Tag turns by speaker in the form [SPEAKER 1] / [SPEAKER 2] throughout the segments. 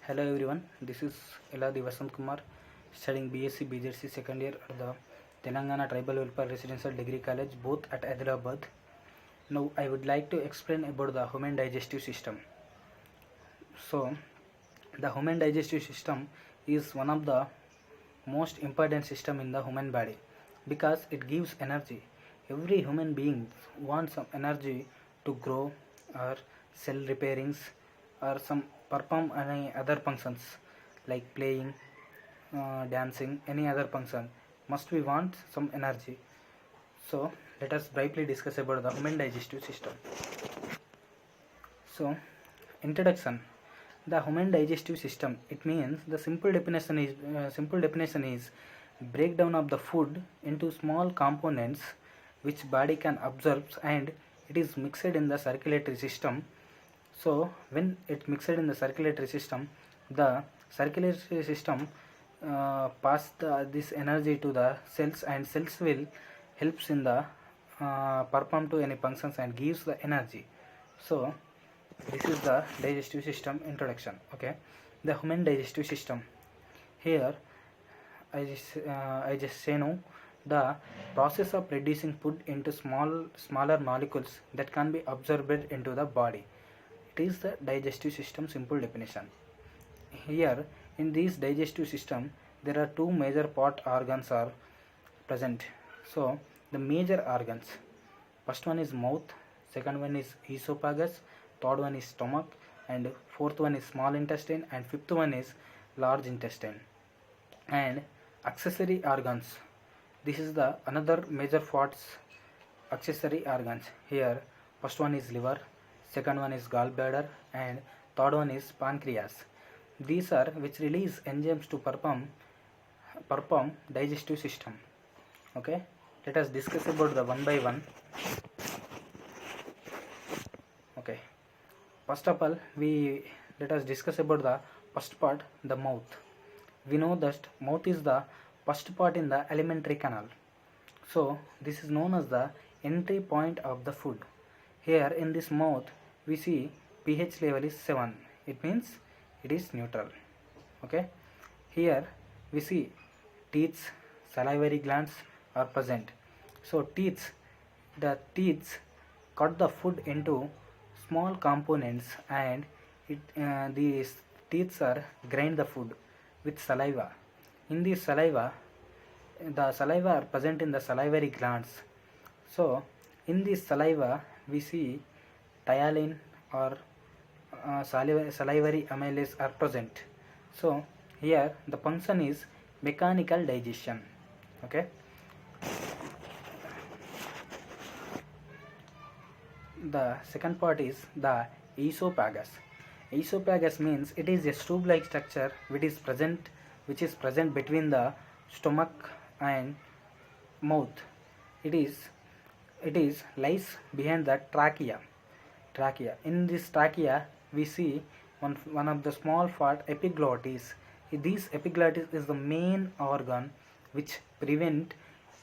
[SPEAKER 1] Hello everyone, this is Eladi Vasant Kumar studying BSc BJC second year at the Telangana Tribal Welfare Residential Degree College, both at Adilabad. Now I would like to explain about the human digestive system. So the human digestive system is one of the most important system in the human body because it gives energy. Every human being wants some energy to grow or cell repairings or some perform any other functions like playing, dancing, any other function. Must we want some energy? So let us briefly discuss about the human digestive system. So introduction. The human digestive system. It means the simple definition is breakdown of the food into small components which body can absorb and it is mixed in the circulatory system. So when it mixed in the circulatory system, the circulatory system pass this energy to the cells and cells will helps in the perform to any functions and gives the energy. So this is the digestive system introduction. Okay, the human digestive system. Here I just say no. The process of reducing food into smaller molecules that can be absorbed into the body. It is the digestive system simple definition. Here in this digestive system there are two major part organs are present. So the major organs, first one is mouth, second one is esophagus, third one is stomach, and fourth one is small intestine, and fifth one is large intestine. And accessory organs, this is the another major parts accessory organs. Here first one is liver, second one is gallbladder, and third one is pancreas. These are which release enzymes to perform digestive system. Okay, let us discuss about the one by one. Okay, first of all let us discuss about the first part, the mouth. We know that mouth is the first part in the alimentary canal. So this is known as the entry point of the food. Here in this mouth we see pH level is 7. It means it is neutral. Okay. Here we see teeth, salivary glands are present. So the teeth cut the food into small components and these teeth are grind the food with saliva. In this saliva, the saliva are present in the salivary glands. So in this saliva we see ptyalin or salivary amylase are present. So here the function is mechanical digestion. Okay. The second part is the esophagus. Esophagus means it is a tube-like structure which is present between the stomach and mouth. It is lies behind the trachea. In this trachea we see one of the small part, epiglottis. This epiglottis is the main organ which prevent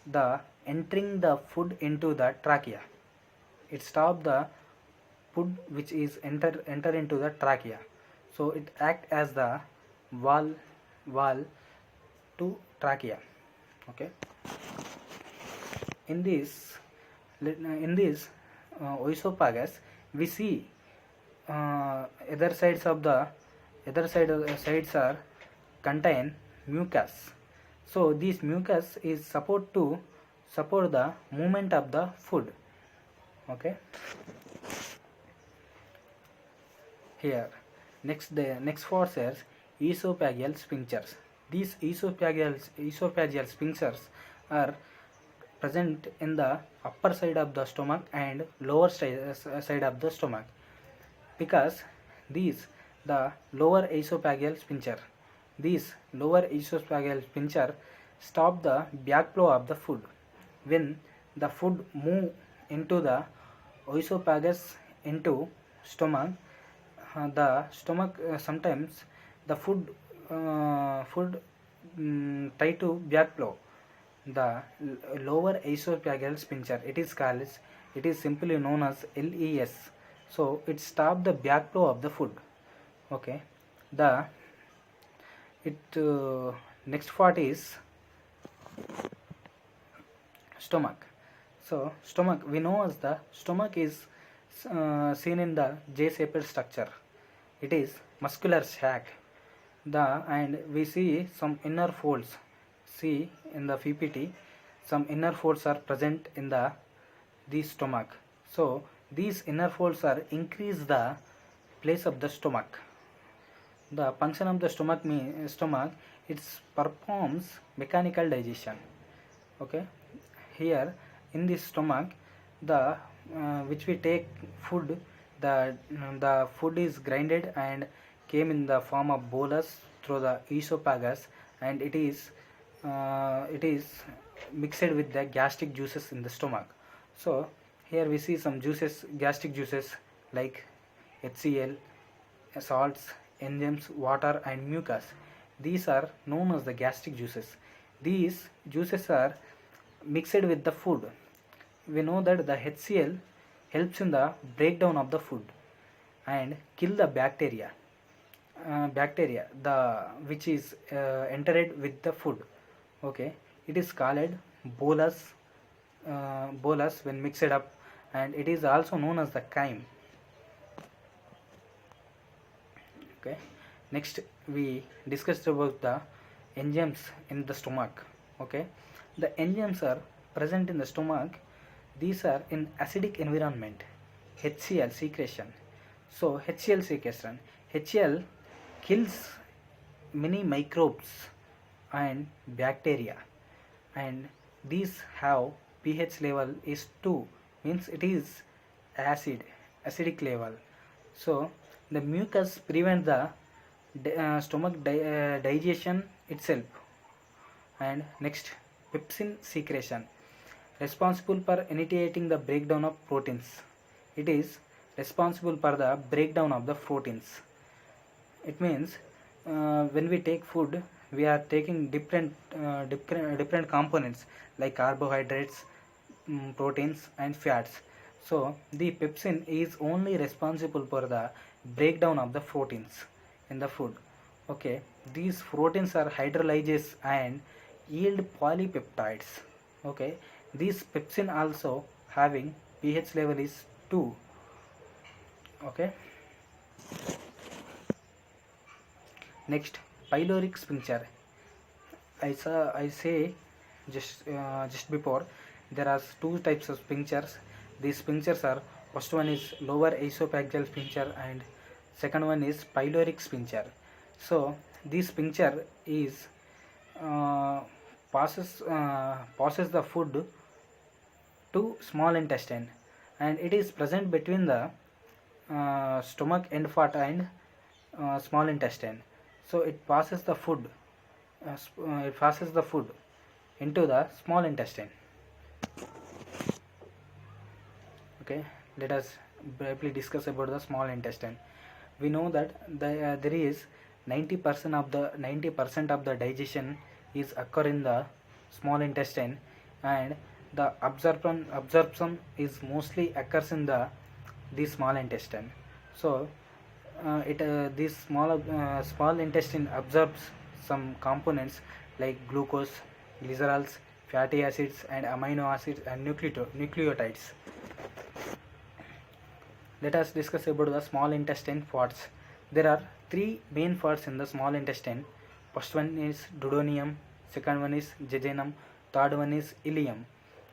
[SPEAKER 1] the entering the food into the trachea. It stop the food which is enter into the trachea. So it act as the wall to trachea. Okay. In this esophagus we see sides are contain mucus. So this mucus is support the movement of the food. Okay. Here the next part is esophageal sphincters. These esophageal sphincters are present in the upper side of the stomach and lower side of the stomach, because the lower esophageal sphincter stop the backflow of the food. When the food move into the esophagus into stomach, the stomach sometimes the food try to backflow. The lower esophageal sphincter, it is simply known as LES. So it stop the backflow of the food. Okay. The it next part is stomach. So stomach, we know as the stomach is seen in the J-shaped structure. It is muscular sac. And we see some inner folds. See in the PPT, some inner folds are present in the stomach. So these inner folds are increase the place of the stomach. The function of the stomach, it performs mechanical digestion. Okay, here in this stomach, the which we take food, the food is grinded and came in the form of bolus through the esophagus, and it is mixed with the gastric juices in the stomach. So here we see some juices, gastric juices like HCl, salts, enzymes, water and mucus. These are known as the gastric juices. These juices are mixed with the food. We know that the HCl helps in the breakdown of the food and kill the bacteria. Bacteria the which is entered with the food. Okay, it is called bolus, bolus when mixed up, and it is also known as the chyme. Okay, next we discussed about the enzymes in the stomach. Okay, the enzymes are present in the stomach. These are in acidic environment. HCl secretion. So HCl secretion, HCl kills many microbes and bacteria, and these have pH level is 2, means it is acidic level. So the mucus prevent the stomach digestion itself. And next, pepsin secretion, responsible for initiating the breakdown of proteins. It is responsible for the breakdown of the proteins. It means when we take food, we are taking different components like carbohydrates, proteins and fats. So the pepsin is only responsible for the breakdown of the proteins in the food. Okay, these proteins are hydrolyzed and yield polypeptides. Okay, these pepsin also having pH level is 2. Okay, next, pyloric sphincter. I say just before, there are two types of sphincters. These sphincters are, first one is lower esophageal sphincter and second one is pyloric sphincter. So this sphincter is passes the food to small intestine, and it is present between the stomach end part and small intestine. So it passes the food into the small intestine. Okay, let us briefly discuss about the small intestine. We know that there is 90% of the digestion is occur in the small intestine, and the absorption is mostly occurs in the small intestine. So it this small intestine absorbs some components like glucose, glycerols, fatty acids and amino acids and nucleotides. Let us discuss about the small intestine parts. There are three main parts in the small intestine. First one is duodenum, second one is jejunum, third one is ileum.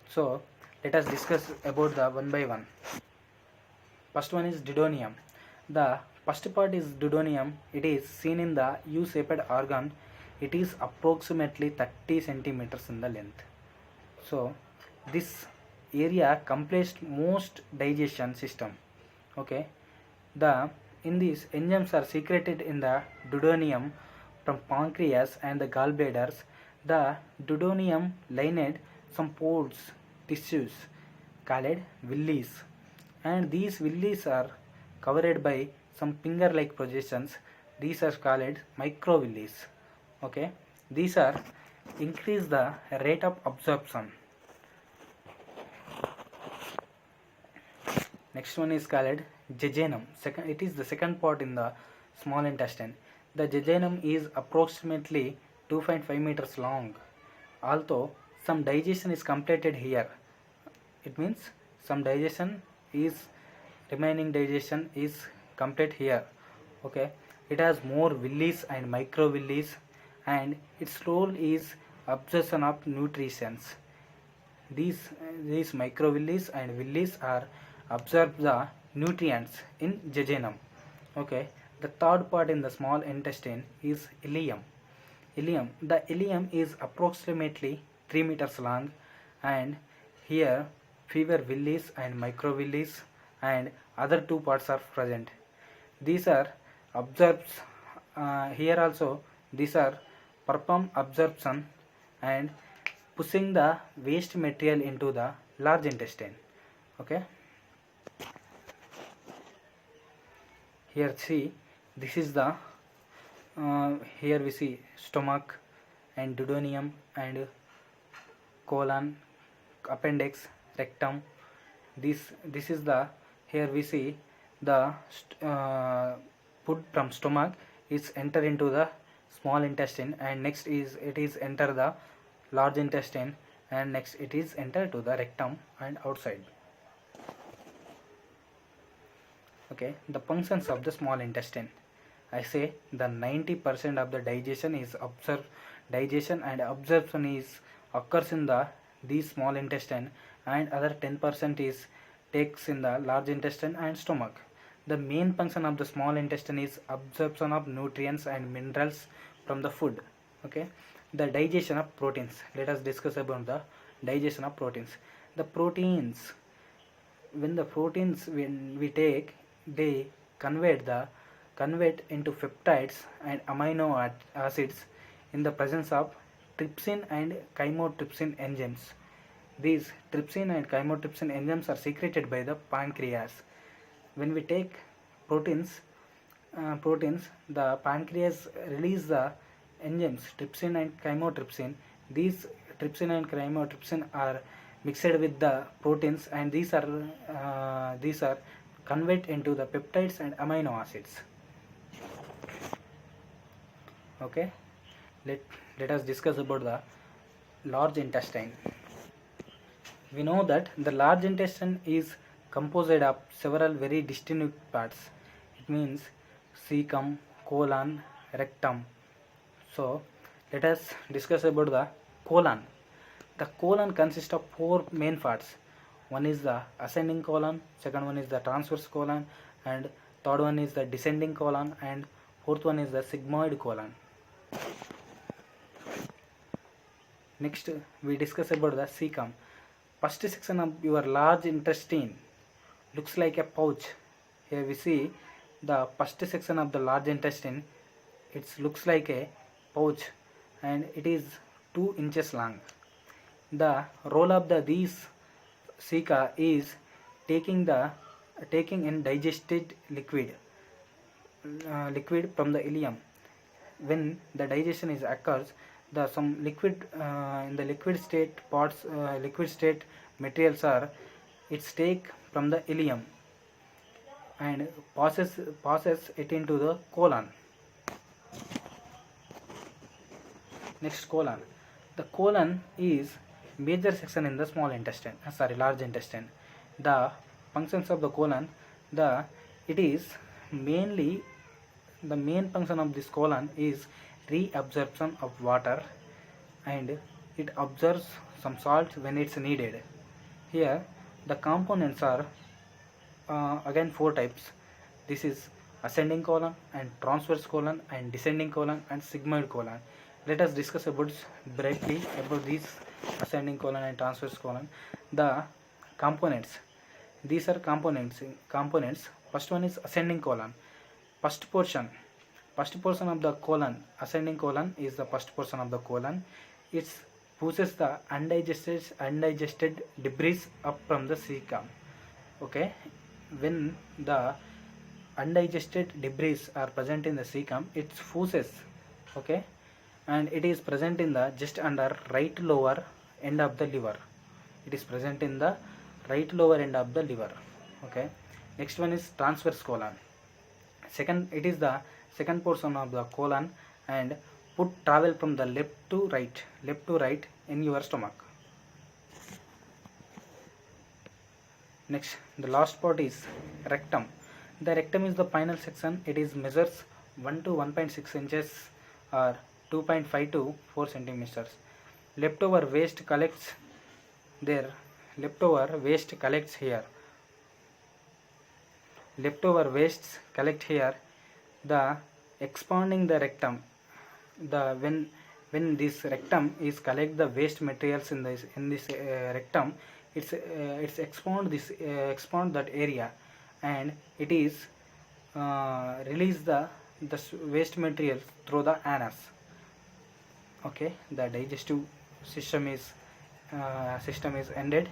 [SPEAKER 1] So let us discuss about the one by one. First one is duodenum. The first part is duodenum. It is seen in the U-shaped organ. It is approximately 30 centimeters in the length. So this area completes most digestion system. Okay, in these enzymes are secreted in the duodenum from pancreas and the gallbladders. The duodenum lined some pores, tissues called villi, and these villi are covered by some finger-like projections. These are called microvilli. Okay, these are increase the rate of absorption. Next one is called jejunum. It is the second part in the small intestine. The jejunum is approximately 2.5 meters long. Although some digestion is completed here, it means some digestion is remaining digestion is complete here. Okay, it has more villis and microvillis, and its role is absorption of nutrients. These microvillis and villis are absorb the nutrients in jejunum. Okay, the third part in the small intestine is ileum. The ileum is approximately 3 meters long, and here fewer villis and microvillis and other two parts are present. These are absorbs here also. These are perform absorption and pushing the waste material into the large intestine. Okay, here see, this is the here we see stomach and duodenum and colon, appendix, rectum. This is the, here we see the food from stomach is enter into the small intestine, and next is it is enter the large intestine, and next it is enter to the rectum and outside. Okay, the functions of the small intestine. I say the 90% of the digestion and absorption is occurs in the these small intestine, and other 10% is takes in the large intestine and stomach. The main function of the small intestine is absorption of nutrients and minerals from the food. Okay, the digestion of proteins. Let us discuss about the digestion of proteins. The proteins, when we take, they convert into peptides and amino acids in the presence of trypsin and chymotrypsin enzymes. These trypsin and chymotrypsin enzymes are secreted by the pancreas. When we take proteins, the pancreas release the enzymes trypsin and chymotrypsin. These trypsin and chymotrypsin are mixed with the proteins, and these are convert into the peptides and amino acids. Okay, let us discuss about the large intestine. We know that the large intestine is composed of several very distinct parts. It means cecum, colon, rectum. So let us discuss about the colon. The colon consists of four main parts. One is the ascending colon, second one is the transverse colon, and third one is the descending colon, and fourth one is the sigmoid colon. Next we discuss about the cecum. First section of your large intestine looks like a pouch. Here we see the first section of the large intestine. It looks like a pouch, and it is 2 inches long. The role of these ceca is taking in digested liquid from the ileum. When the digestion is occurs, the some liquid in the liquid state materials are it's take from the ileum and passes it into the colon. Next, colon. The colon is major section in the small intestine, large intestine. The functions of the colon, it is mainly, the main function of this colon is reabsorption of water, and it absorbs some salt when it's needed. Here the components are again 4 types. This is ascending colon and transverse colon and descending colon and sigmoid colon. Let us discuss briefly about these ascending colon and transverse colon. The components. These are components. First one is ascending colon. First portion of the colon, ascending colon is the first portion of the colon. It pushes the undigested debris up from the cecum. Okay, when the undigested debris are present in the cecum, it pushes. Okay, and it is present in the just under right lower end of the liver. It is present in the right lower end of the liver. Okay, next one is transverse colon. Second, it is the second portion of the colon, and put travel from the left to right in your stomach. Next, the last part is rectum. The rectum is the final section. It is measures 1 to 1.6 inches or 2.5 to 4 centimeters. Leftover waste collects there. Leftover waste collects here. Leftover wastes collect here. The expanding the rectum. The when this rectum is collect the waste materials in this rectum, it's expand that area, and it is release the waste material through the anus. Okay, the digestive system is ended.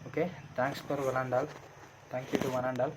[SPEAKER 1] Okay, thanks for one and all. Thank you to one and all.